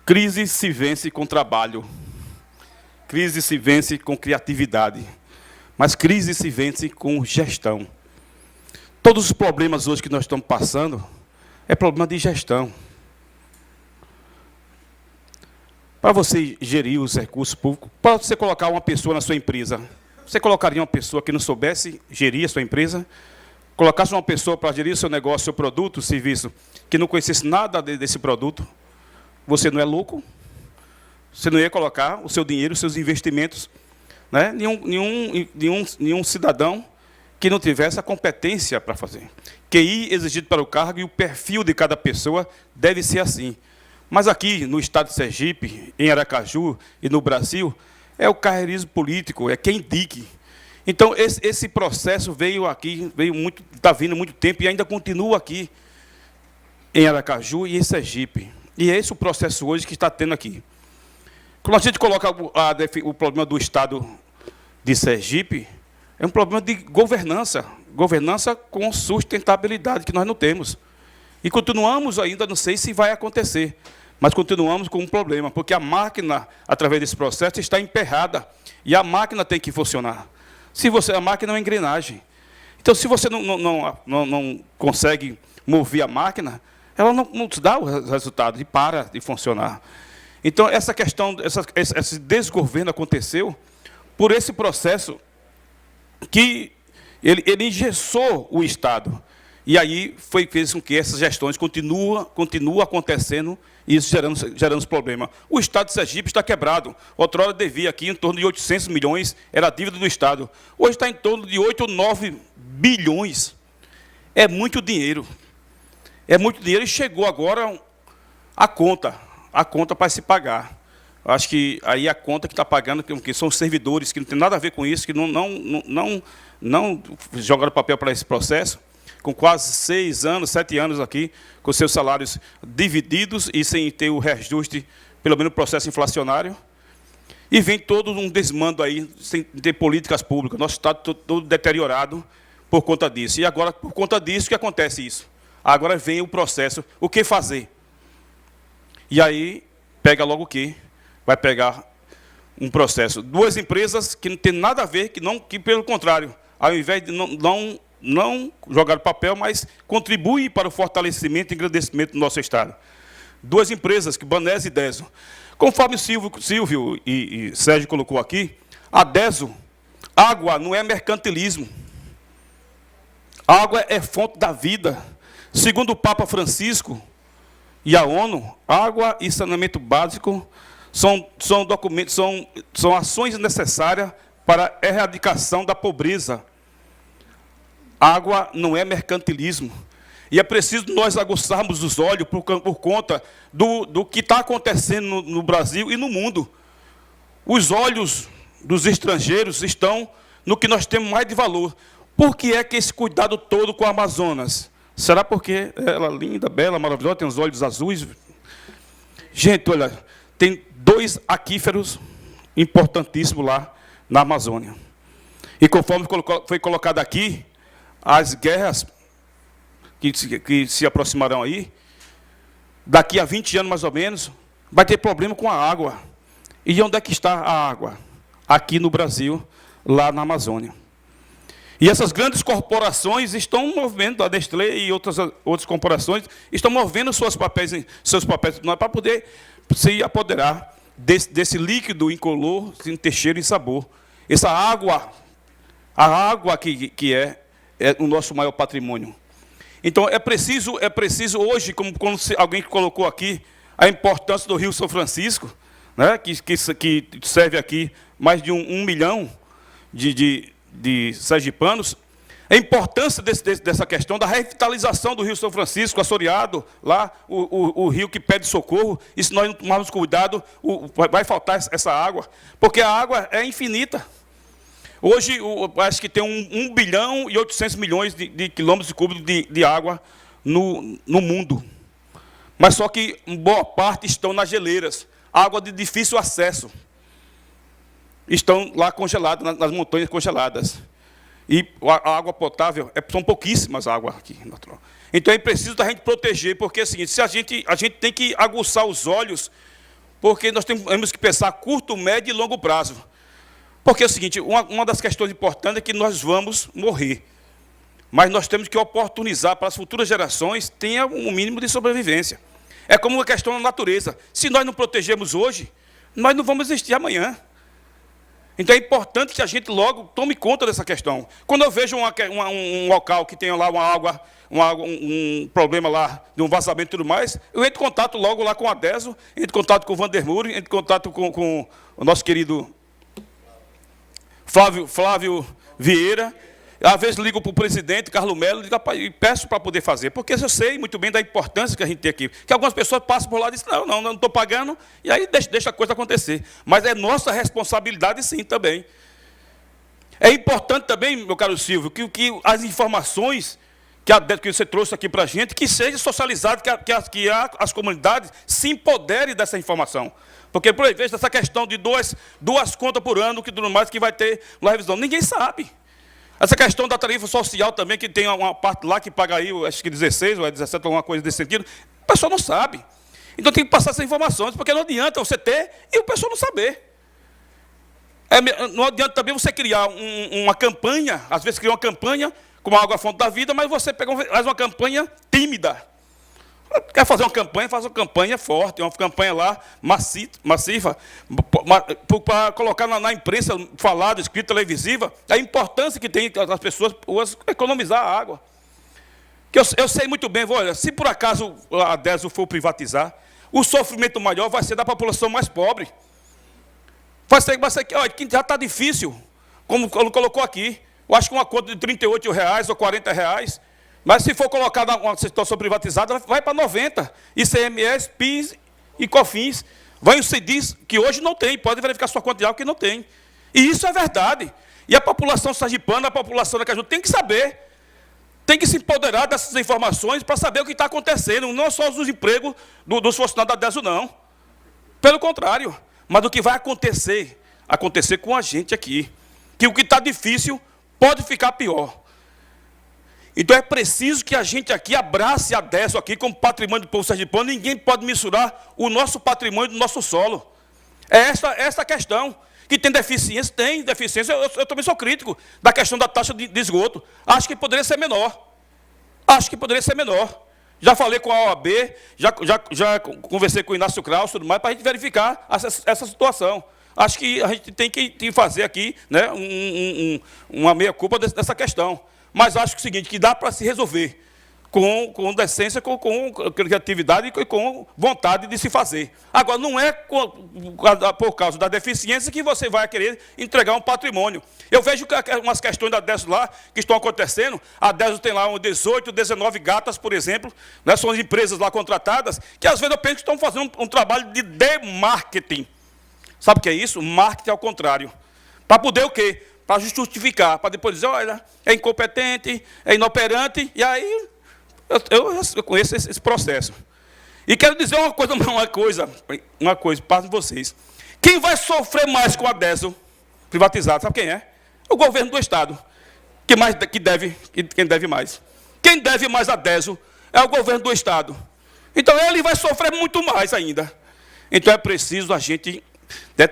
Crise se vence com trabalho. Crise se vence com criatividade. Mas crise se vence com gestão. Todos os problemas hoje que nós estamos passando é problema de gestão. Para você gerir os recursos públicos, para você colocar uma pessoa na sua empresa, você colocaria uma pessoa que não soubesse gerir a sua empresa? Colocasse uma pessoa para gerir o seu negócio, seu produto, serviço, que não conhecesse nada desse produto? Você não é louco? Você não ia colocar o seu dinheiro, os seus investimentos, né? Nenhum cidadão que não tivesse a competência para fazer. QI exigido para o cargo e o perfil de cada pessoa deve ser assim. Mas aqui, no estado de Sergipe, em Aracaju e no Brasil, é o carreirismo político, é quem indique. Então, esse processo veio aqui, está vindo há muito tempo e ainda continua aqui, em Aracaju e em Sergipe. E é esse o processo hoje que está tendo aqui. Quando a gente coloca o problema do estado de Sergipe, é um problema de governança com sustentabilidade, que nós não temos. E continuamos ainda, não sei se vai acontecer, mas continuamos com um problema, porque a máquina, através desse processo, está emperrada, e a máquina tem que funcionar. A máquina é uma engrenagem. Então, se você não consegue mover a máquina, ela não te dá o resultado, e para de funcionar. Então, essa questão, esse desgoverno aconteceu por esse processo que ele engessou o Estado. E aí fez com que essas gestões continuam acontecendo e isso gerando problema. O Estado de Sergipe está quebrado. Outrora devia aqui em torno de 800 milhões, era a dívida do Estado. Hoje está em torno de 8 ou 9 bilhões. É muito dinheiro. É muito dinheiro e chegou agora a conta para se pagar. Eu acho que aí a conta que está pagando, que são os servidores, que não tem nada a ver com isso, que não jogaram papel para esse processo, com quase 6 anos, 7 anos aqui, com seus salários divididos e sem ter o reajuste, pelo menos o processo inflacionário. E vem todo um desmando aí, sem ter políticas públicas. Nosso Estado todo deteriorado por conta disso. E agora, por conta disso, que acontece isso? Agora vem o processo, o que fazer? E aí, pega logo o quê? Vai pegar um processo. 2 empresas que não tem nada a ver, que pelo contrário, ao invés de não jogar papel, mas contribuem para o fortalecimento e engrandecimento do nosso Estado. 2 empresas, que Banese e Deso. Conforme Silvio e Sérgio colocou aqui, a Deso, água não é mercantilismo. Água é fonte da vida. Segundo o Papa Francisco e a ONU, água e saneamento básico são ações necessárias para a erradicação da pobreza. Água não é mercantilismo. E é preciso nós aguçarmos os olhos por conta do que está acontecendo no Brasil e no mundo. Os olhos dos estrangeiros estão no que nós temos mais de valor. Por que é que esse cuidado todo com o Amazonas? Será porque ela é linda, bela, maravilhosa, tem os olhos azuis? Gente, olha, tem 2 aquíferos importantíssimos lá na Amazônia. E conforme foi colocado aqui, as guerras que se aproximarão aí, daqui a 20 anos mais ou menos, vai ter problema com a água. E onde é que está a água? Aqui no Brasil, lá na Amazônia. E essas grandes corporações estão movendo, a Nestlé e outras corporações, estão movendo seus papéis para poder se apoderar desse líquido incolor, sem ter cheiro e sabor. Essa água, a água que é o nosso maior patrimônio. Então, é preciso hoje, como alguém colocou aqui, a importância do Rio São Francisco, né, que serve aqui mais de 1 milhão de sergipanos, a importância dessa questão da revitalização do Rio São Francisco, assoreado, lá, o rio que pede socorro, e se nós não tomarmos cuidado, vai faltar essa água, porque a água é infinita. Hoje, acho que tem 1 bilhão e 800 milhões de quilômetros cúbicos de água no mundo. Mas só que boa parte estão nas geleiras, água de difícil acesso. Estão lá congeladas, nas montanhas congeladas. E a água potável, são pouquíssimas águas aqui, natural. Então é preciso a gente proteger, porque assim, se a gente tem que aguçar os olhos porque nós temos que pensar a curto, médio e longo prazo. Porque é o seguinte, uma das questões importantes é que nós vamos morrer. Mas nós temos que oportunizar para as futuras gerações tenham um mínimo de sobrevivência. É como uma questão da natureza. Se nós não protegermos hoje, nós não vamos existir amanhã. Então é importante que a gente logo tome conta dessa questão. Quando eu vejo um local que tem lá uma água, um problema lá de um vazamento e tudo mais, eu entro em contato logo lá com a DESO, entro em contato com o Vandermure, entro em contato com o nosso querido Flávio Vieira. Às vezes ligo para o presidente, Carlos Melo, e peço para poder fazer, porque eu sei muito bem da importância que a gente tem aqui. Que algumas pessoas passam por lá e dizem, não estou pagando, e aí deixa a coisa acontecer. Mas é nossa responsabilidade, sim, também. É importante também, meu caro Silvio, que as informações que você trouxe aqui para a gente, que seja socializado, que as comunidades se empoderem dessa informação. Porque, por exemplo, essa questão de duas contas por ano, que tudo mais, que vai ter uma revisão, ninguém sabe. Essa questão da tarifa social também, que tem uma parte lá que paga aí, acho que 16 ou 17, alguma coisa desse sentido, o pessoal não sabe. Então tem que passar essas informações, porque não adianta você ter e o pessoal não saber. Não adianta também você criar uma campanha, às vezes cria uma campanha, como a Água Fonte da Vida, mas você faz uma campanha tímida. Quer fazer uma campanha, faz uma campanha forte, uma campanha lá massiva, para colocar na imprensa falada, escrita, televisiva, a importância que tem as pessoas economizar a água. Que eu sei muito bem, olha, se por acaso a DESO for privatizar, o sofrimento maior vai ser da população mais pobre. Vai ser olha, que já está difícil, como colocou aqui. Eu acho que uma conta de R$ 38 ou R$ 40, mas se for colocar uma situação privatizada, vai para 90. ICMS, PIS e COFINS. Vai o CIDIS, que hoje não tem, pode verificar sua conta de água que não tem. E isso é verdade. E a população sergipana, a população da Caju, tem que saber, tem que se empoderar dessas informações para saber o que está acontecendo, não só os empregos dos funcionários da DESO, não. Pelo contrário, mas o que vai acontecer com a gente aqui. Que o que está difícil pode ficar pior. Então é preciso que a gente aqui abrace a DESO aqui como patrimônio do povo sergipano. Ninguém pode mensurar o nosso patrimônio do nosso solo. É essa a questão. Que tem deficiência? Tem deficiência. Eu também sou crítico da questão da taxa de esgoto. Acho que poderia ser menor. Já falei com a OAB, já conversei com o Inácio Kraus, tudo mais, para a gente verificar essa situação. Acho que a gente tem que fazer aqui, né, uma meia-culpa dessa questão. Mas acho que é o seguinte, que dá para se resolver com decência, com criatividade e com vontade de se fazer. Agora, não é por causa da deficiência que você vai querer entregar um patrimônio. Eu vejo umas questões da DESO lá que estão acontecendo. A DESO tem lá 18, 19 gatas, por exemplo, né, são as empresas lá contratadas, que às vezes eu penso que estão fazendo um trabalho de demarketing. Sabe o que é isso? Marketing ao contrário. Para poder o quê? Para justificar, para depois dizer, olha, é incompetente, é inoperante, e aí eu conheço esse processo. E quero dizer uma coisa para vocês. Quem vai sofrer mais com a DESO privatizada, sabe quem é? O governo do Estado, quem deve mais. Quem deve mais a DESO é o governo do Estado. Então ele vai sofrer muito mais ainda. Então é preciso a gente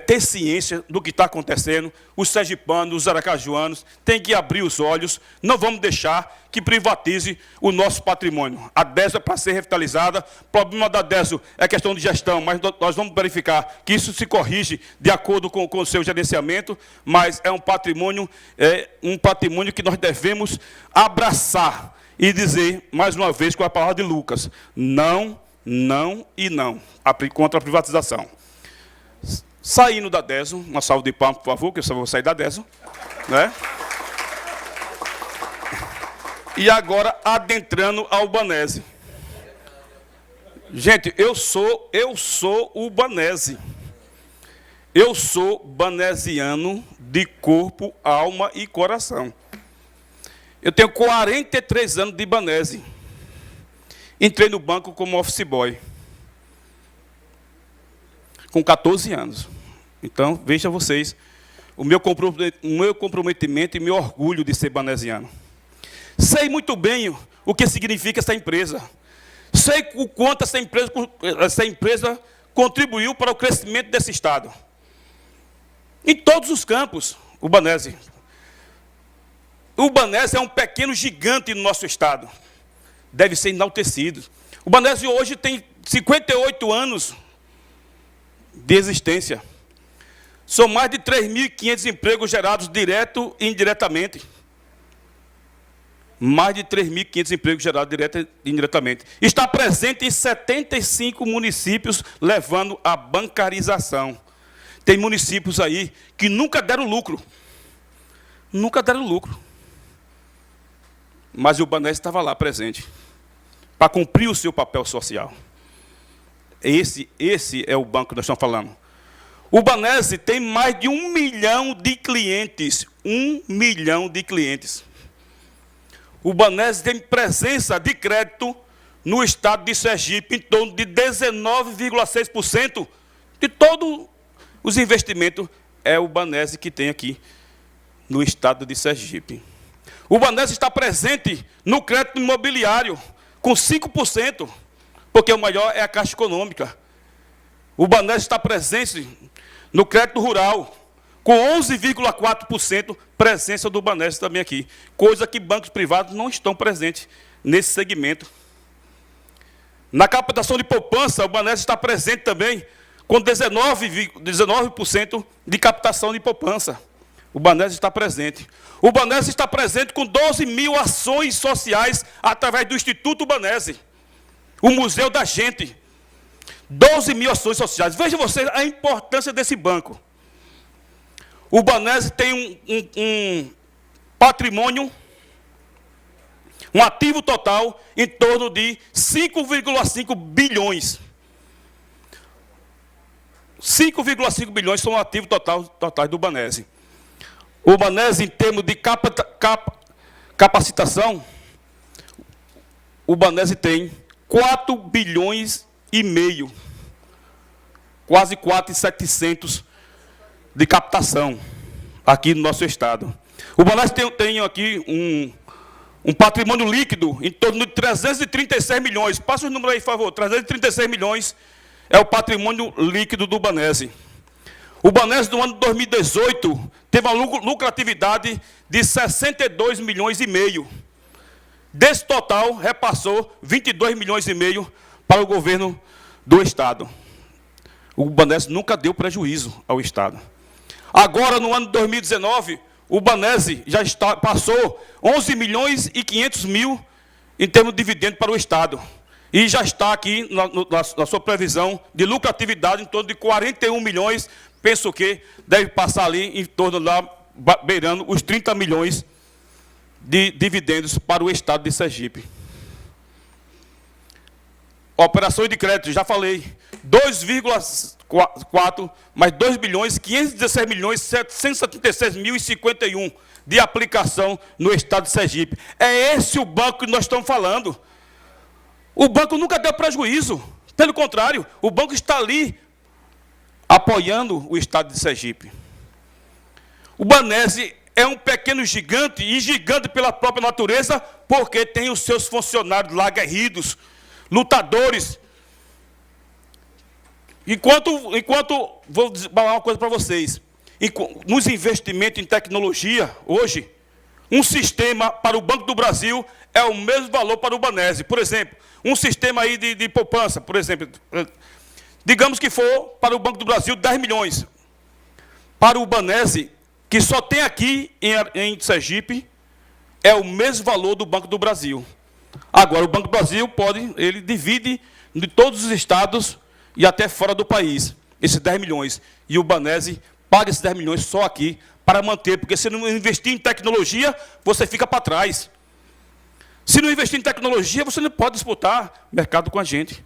ter ciência do que está acontecendo. Os sergipanos, os aracajuanos têm que abrir os olhos. Não vamos deixar que privatize o nosso patrimônio. A DESO é para ser revitalizada. O problema da DESO é questão de gestão, mas nós vamos verificar que isso se corrige de acordo com o seu gerenciamento, mas é um patrimônio que nós devemos abraçar e dizer, mais uma vez, com a palavra de Lucas, não, não e não contra a privatização. Saindo da DESO, uma salva de palmas, por favor, que eu só vou sair da DESO, né? E agora adentrando ao Banese. Gente, eu sou ubanese. Eu sou banesiano de corpo, alma e coração. Eu tenho 43 anos de Banese. Entrei no banco como office boy. Com 14 anos. Então, veja vocês, o meu comprometimento e meu orgulho de ser banesiano. Sei muito bem o que significa essa empresa. Sei o quanto essa empresa contribuiu para o crescimento desse Estado. Em todos os campos, o Banese. O Banese é um pequeno gigante no nosso Estado. Deve ser enaltecido. O Banese hoje tem 58 anos de existência. São mais de 3.500 empregos gerados direto e indiretamente. Mais de 3.500 empregos gerados direto e indiretamente. Está presente em 75 municípios, levando à bancarização. Tem municípios aí que nunca deram lucro. Nunca deram lucro. Mas o Banese estava lá presente, para cumprir o seu papel social. Esse é o banco que nós estamos falando. O Banese tem mais de 1 milhão de clientes. 1 milhão de clientes. O Banese tem presença de crédito no estado de Sergipe, em torno de 19,6% de todos os investimentos é o Banese que tem aqui no estado de Sergipe. O Banese está presente no crédito imobiliário, com 5%, porque o maior é a Caixa Econômica. O Banese está presente no crédito rural, com 11,4% presença do Banese também aqui, coisa que bancos privados não estão presentes nesse segmento. Na captação de poupança, o Banese está presente também, com 19% de captação de poupança. O Banese está presente. O Banese está presente com 12 mil ações sociais através do Instituto Banese, o Museu da Gente. 12 mil ações sociais. Veja você a importância desse banco. O Banese tem um patrimônio, um ativo total em torno de 5,5 bilhões. 5,5 bilhões são o ativo total do Banese. O Banese, em termos de capacitação, o Banese tem 4 bilhões e meio, quase 4.700 de captação aqui no nosso estado. O Banese tem aqui um patrimônio líquido em torno de 336 milhões. Passa os números aí, por favor. 336 milhões é o patrimônio líquido do Banese. O Banese, no ano de 2018, teve uma lucratividade de 62 milhões e meio. Desse total, repassou 22 milhões e meio para o governo do Estado. O Banese nunca deu prejuízo ao Estado. Agora, no ano de 2019, o Banese passou 11 milhões e 500 mil em termos de dividendo para o Estado. E já está aqui na sua previsão de lucratividade em torno de 41 milhões. Penso que deve passar ali em torno lá, beirando os 30 milhões de dividendos para o estado de Sergipe. Operações de crédito, já falei, 2,4 mais 2 bilhões, 516 milhões, 776 mil e 51 de aplicação no estado de Sergipe. É esse o banco que nós estamos falando. O banco nunca deu prejuízo. Pelo contrário, o banco está ali apoiando o estado de Sergipe. O Banese é um pequeno gigante, e gigante pela própria natureza, porque tem os seus funcionários lá aguerridos, lutadores. Vou falar uma coisa para vocês, nos investimentos em tecnologia, hoje, um sistema para o Banco do Brasil é o mesmo valor para o Banese. Por exemplo, um sistema aí de poupança, por exemplo, digamos que for para o Banco do Brasil 10 milhões. Para o Banese, que só tem aqui em Sergipe, é o mesmo valor do Banco do Brasil. Agora, o Banco do Brasil ele divide de todos os estados e até fora do país, esses 10 milhões. E o Banese paga esses 10 milhões só aqui para manter, porque se não investir em tecnologia, você fica para trás. Se não investir em tecnologia, você não pode disputar mercado com a gente.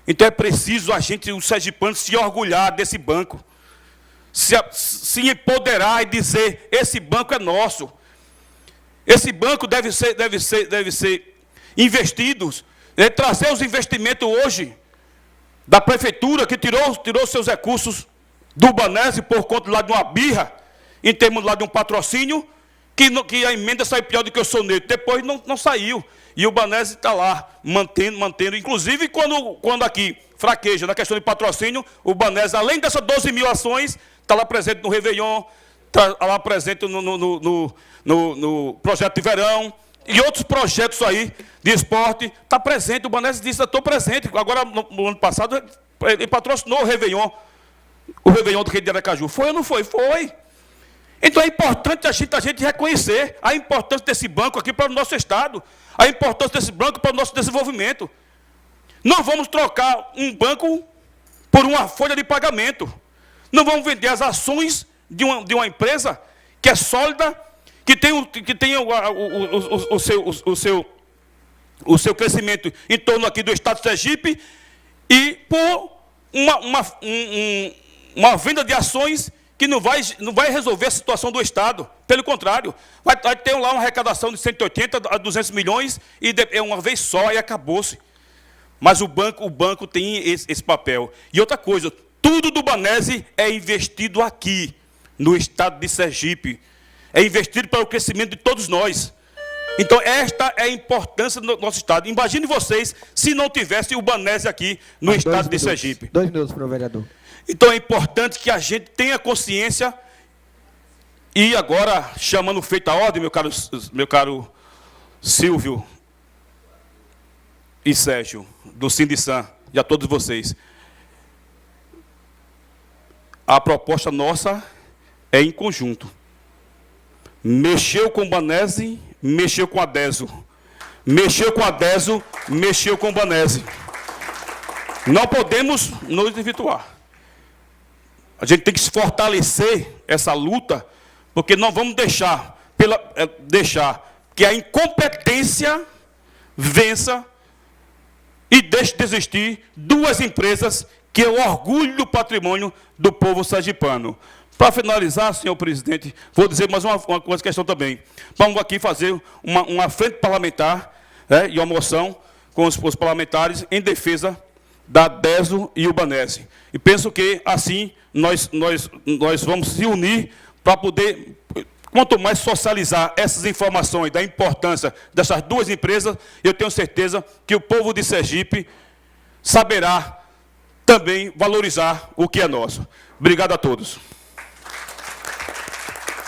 Então é preciso os sergipanos, se orgulhar desse banco, se empoderar e dizer: esse banco é nosso. Esse banco deve ser investido, trazer os investimentos hoje da prefeitura, que tirou seus recursos do Banese por conta lá de uma birra, em termos lá de um patrocínio, que a emenda saiu pior do que o soneto. Depois não saiu. E o Banese está lá, mantendo. Inclusive, quando aqui fraqueja na questão de patrocínio, o Banese, além dessas 12 mil ações, está lá presente no Réveillon, está lá presente no projeto de verão, e outros projetos aí de esporte, está presente. O Banese disse, estou presente. Agora, no ano passado, ele patrocinou o Réveillon do Rei de Aracaju. Foi ou não foi? Foi. Então é importante a gente reconhecer a importância desse banco aqui para o nosso Estado, a importância desse banco para o nosso desenvolvimento. Não vamos trocar um banco por uma folha de pagamento. Não vamos vender as ações de uma empresa que é sólida, que tem o seu crescimento em torno aqui do Estado de Sergipe, e por uma venda de ações que não vai resolver a situação do Estado. Pelo contrário, vai ter lá uma arrecadação de 180 a 200 milhões e é uma vez só e acabou-se. Mas o banco tem esse papel. E outra coisa, tudo do Banese é investido aqui, no Estado de Sergipe. É investido para o crescimento de todos nós. Então, esta é a importância do nosso Estado. Imagine vocês se não tivesse o Banese aqui no Estado de Sergipe. 2 minutos para o vereador. Então, é importante que a gente tenha consciência. E agora, chamando feita a ordem, meu caro Silvio e Sérgio, do Sindisan, e a todos vocês. A proposta nossa é em conjunto. Mexeu com o Banese, mexeu com a Deso. Mexeu com a Deso, mexeu com o Banese. Não podemos nos desvirtuar. A gente tem que se fortalecer essa luta, porque não vamos deixar que a incompetência vença e deixe de existir duas empresas que é o orgulho do patrimônio do povo sergipano. Para finalizar, senhor presidente, vou dizer mais uma questão também. Vamos aqui fazer uma frente parlamentar, e uma moção com os parlamentares em defesa da Deso e o Banese. E penso que, assim, nós vamos se unir para poder, quanto mais socializar essas informações da importância dessas duas empresas, eu tenho certeza que o povo de Sergipe saberá também valorizar o que é nosso. Obrigado a todos.